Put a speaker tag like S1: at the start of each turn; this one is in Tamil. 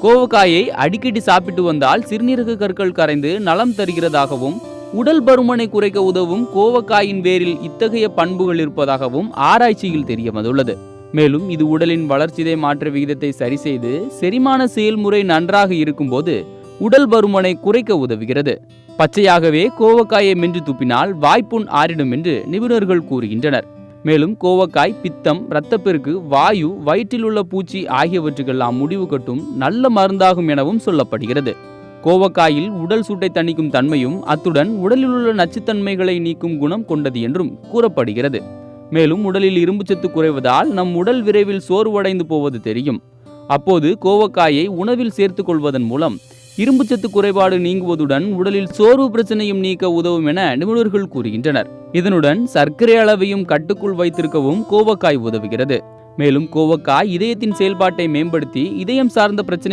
S1: கோவக்காயை அடிக்கடி சாப்பிட்டு வந்தால் சிறுநீரக கற்கள் கரைந்து நலம் தருகிறதாகவும், உடல் பருமனை குறைக்க உதவும் கோவக்காயின் வேரில் இத்தகைய பண்புகள் இருப்பதாகவும் ஆராய்ச்சியில் தெரிய வந்துள்ளது. மேலும் இது உடலின் வளர்சிதை மாற்ற விகிதத்தை சரி செய்து செரிமான செயல்முறை நன்றாக இருக்கும்போது உடல் பருமனை குறைக்க உதவுகிறது. பச்சையாகவே கோவக்காயை மென்று துப்பினால் வாய்ப்புண் ஆறிடும் என்று நிபுணர்கள் கூறுகின்றனர். மேலும் கோவக்காய் பித்தம், இரத்தப்பெருக்கு, வாயு, வயிற்றில் உள்ள பூச்சி ஆகியவற்றுக்கெல்லாம் முடிவு கட்டும் நல்ல மருந்தாகும் எனவும் சொல்லப்படுகிறது. கோவக்காயில் உடல் சூட்டை தணிக்கும் தன்மையும் அத்துடன் உடலில் உள்ள நச்சுத்தன்மைகளை நீக்கும் குணம் கொண்டது என்றும் கூறப்படுகிறது. மேலும் உடலில் இரும்புச்சத்து குறைவதால் நம் உடல் விரைவில் சோர்வடைந்து போவது தெரியும். அப்போது கோவக்காயை உணவில் சேர்த்து கொள்வதன் மூலம் இரும்புச்சத்து குறைபாடு நீங்குவதுடன் உடலில் சோர்வு பிரச்சனையும் நீக்க உதவும் என நிபுணர்கள் கூறுகின்றனர். இதனுடன் சர்க்கரை அளவையும் கட்டுக்குள் வைத்திருக்கவும் கோவக்காய் உதவுகிறது. மேலும் கோவக்காய் இதயத்தின் செயல்பாட்டை மேம்படுத்தி இதயம் சார்ந்த பிரச்சனை